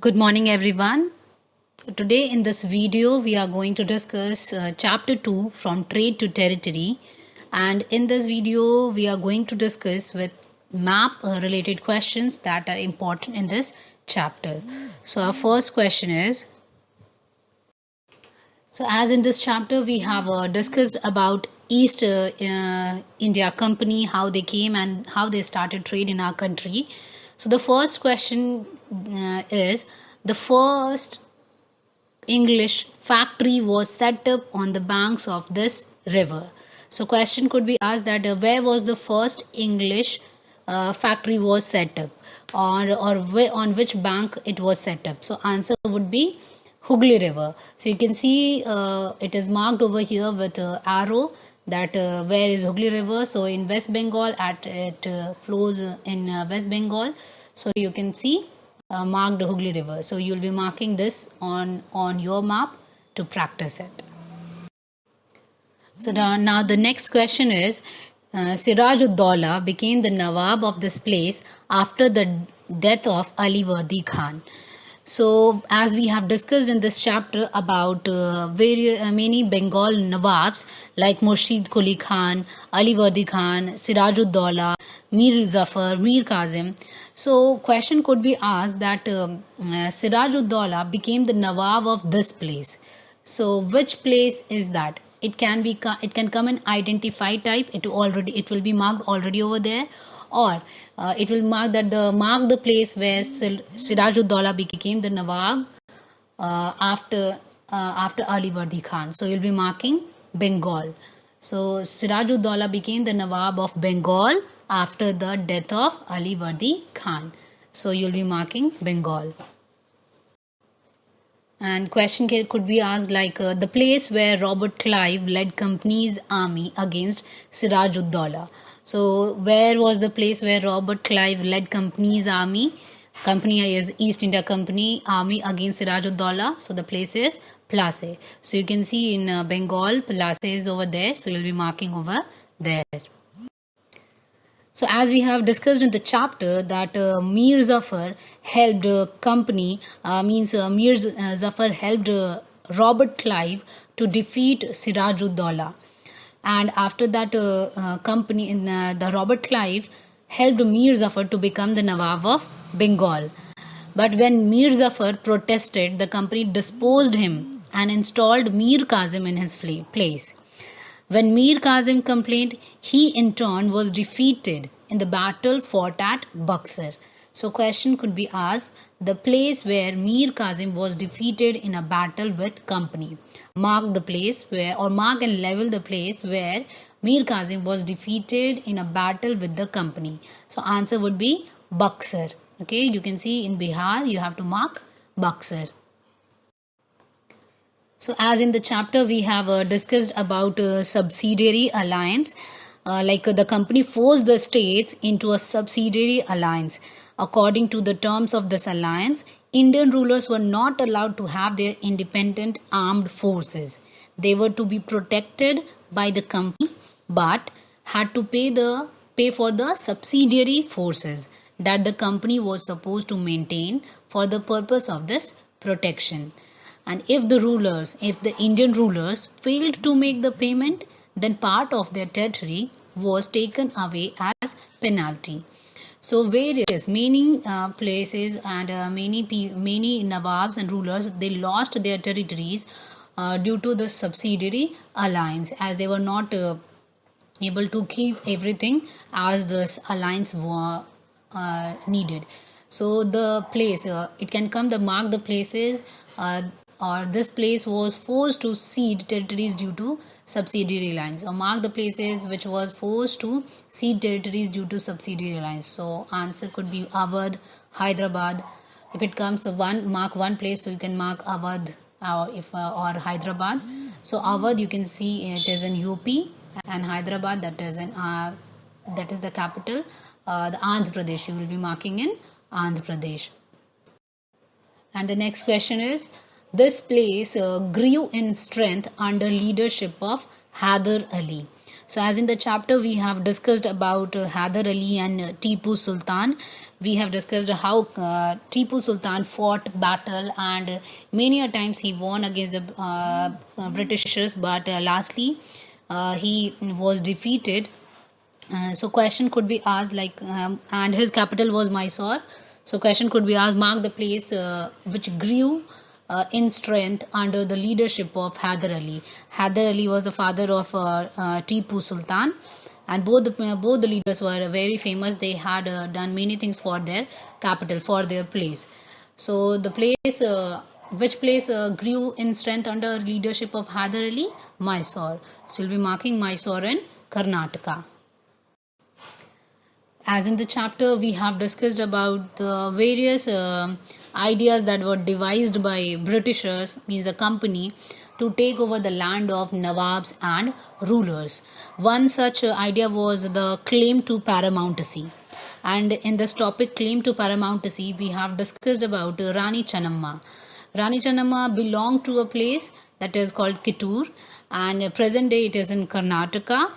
Good morning, everyone. So, today in this video, we are going to discuss chapter 2 from trade to territory. And in this video, we are going to discuss with map related questions that are important in this chapter. So, our first question is, so as in this chapter, we have discussed about East India Company, how they came and how they started trade in our country. So, the first question is the first English factory was set up on the banks of this river. So question could be asked that where was the first English factory was set up, or where, on which bank it was set up. So answer would be Hooghly River. So you can see it is marked over here with arrow that where is Hooghly River. So in West Bengal, at it flows in West Bengal. So you can see marked Hooghly River. So you'll be marking this on your map to practice it. So now the next question is, Siraj ud-Daulah became the Nawab of this place after the death of Ali Vardi Khan. So as we have discussed in this chapter about many Bengal Nawabs like Murshid Quli Khan, Ali Vardi Khan, Siraj ud-Daulah, Mir Zafar, Mir Kazim. So question could be asked that Siraj ud-Daulah became the Nawab of this place. So which place is that? It can come in identify type. It will be marked already over there, or it will mark the place where Siraj ud-Daulah became the Nawab after Ali Vardi Khan. So you'll be marking Bengal. So Siraj ud-Daulah became the Nawab of Bengal after the death of Ali Vardi Khan. So you'll be marking Bengal. And question could be asked like the place where Robert Clive led company's army against Siraj ud-Daulah. So where was the place where Robert Clive led company's army? Company is East India Company army against Siraj ud-Daulah. So the place is Plassey. So you can see in Bengal, Plassey is over there. So you'll be marking over there. So as we have discussed in the chapter that Mir Zafar helped Mir Zafar helped Robert Clive to defeat Siraj ud-Daulah, and after that the Robert Clive helped Mir Zafar to become the Nawab of Bengal. But when Mir Zafar protested, the company disposed him and installed Mir Kazim in his place. When Mir Kazim complained, he in turn was defeated in the battle fought at Buxar. So question could be asked, the place where Mir Kazim was defeated in a battle with company. Mark the place where, or mark and level the place where Mir Kazim was defeated in a battle with the company. So answer would be Buxar. Okay, you can see in Bihar you have to mark Buxar. So as in the chapter we have discussed about subsidiary alliance, the company forced the states into a subsidiary alliance. According to the terms of this alliance, Indian rulers were not allowed to have their independent armed forces. They were to be protected by the company but had to pay for the subsidiary forces that the company was supposed to maintain for the purpose of this protection. And if the Indian rulers failed to make the payment, then part of their territory was taken away as penalty. So many places and many Nawabs and rulers, they lost their territories due to the subsidiary alliance, as they were not able to keep everything as this alliance needed. So the place, it can come the mark the places or this place was forced to cede territories due to subsidiary lines, or mark the places which was forced to cede territories due to subsidiary lines. So answer could be Awadh, Hyderabad. If it comes to mark one place, so you can mark Awadh or Hyderabad. So Awadh, you can see it is in UP, and Hyderabad, that is the capital, the Andhra Pradesh, you will be marking in Andhra Pradesh. And the next question is, this place grew in strength under leadership of Hyder Ali. So as in the chapter we have discussed about Hyder Ali and Tipu Sultan. we have discussed how Tipu Sultan fought battle, and many a times he won against the Britishers, but lastly he was defeated. So question could be asked like, and his capital was Mysore. So question could be asked, mark the place which grew in strength under the leadership of Hyder Ali. Hyder Ali was the father of Tipu Sultan, and both the leaders were very famous. They had done many things for their capital, for their place. So the place, which place grew in strength under leadership of Hyder Ali? Mysore. So we'll be marking Mysore in Karnataka. As in the chapter, we have discussed about the various ideas that were devised by Britishers, means a company, to take over the land of Nawabs and rulers. One such idea was the claim to paramountcy. And in this topic, claim to paramountcy, we have discussed about Rani Channamma. Rani Channamma belonged to a place that is called Kittur, and present day it is in Karnataka.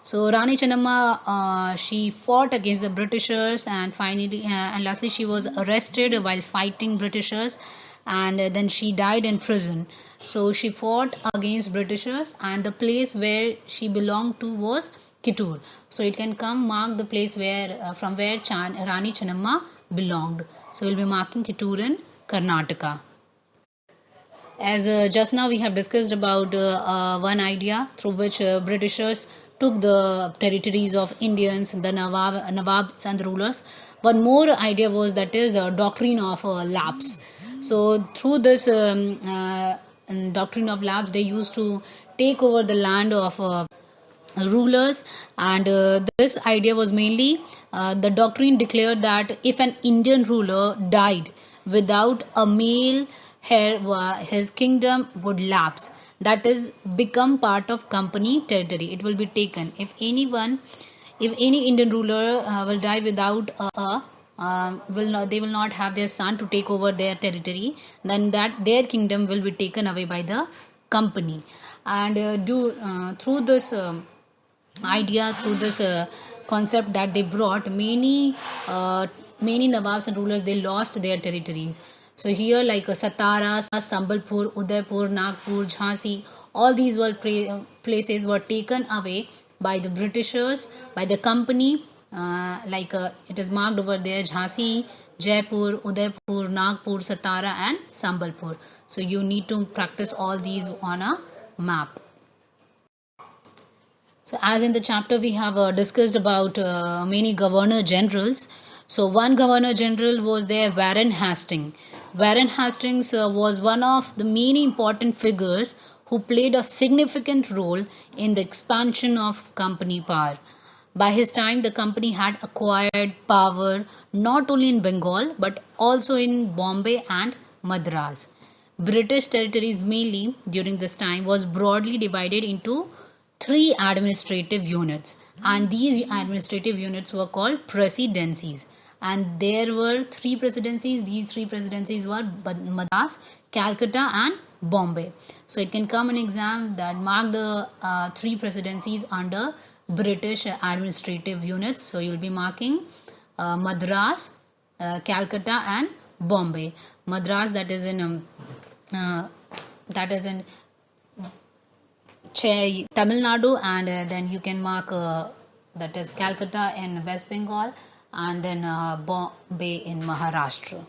So Rani Channamma, she fought against the Britishers, and finally, and lastly, she was arrested while fighting Britishers, and then she died in prison. So she fought against Britishers, and the place where she belonged to was Kittur. So it can come mark the place where from where Rani Channamma belonged. So we'll be marking Kittur in Karnataka. As just now we have discussed about one idea through which Britishers took the territories of Indians, the Nawabs and the rulers. One more idea was, that is the doctrine of lapse. So through this doctrine of lapse, they used to take over the land of rulers, and this idea was mainly, the doctrine declared that if an Indian ruler died without a male heir, his kingdom would lapse, that is become part of company territory. It will be taken if any Indian ruler will die without they will not have their son to take over their territory, then that their kingdom will be taken away by the company. And through this idea, through this concept that they brought, many Nawabs and rulers, they lost their territories. So here, like Satara, Sambalpur, Udaipur, Nagpur, Jhansi, all these places were taken away by the Britishers, by the company. It is marked over there: Jhansi, Jaipur, Udaipur, Nagpur, Satara, and Sambalpur. So you need to practice all these on a map. So as in the chapter, we have discussed about many governor generals. So one governor general was there, Warren Hastings. Warren Hastings was one of the many important figures who played a significant role in the expansion of company power. By his time, the company had acquired power not only in Bengal but also in Bombay and Madras. British territories, mainly during this time, was broadly divided into three administrative units, and these administrative units were called presidencies. And there were three presidencies. These three presidencies were Madras, Calcutta, and Bombay. So it can come in exam that mark the three presidencies under British administrative units. So you'll be marking Madras, Calcutta, and Bombay. Madras, that is in Tamil Nadu, and then you can mark that is Calcutta in West Bengal, and then Bombay in Maharashtra.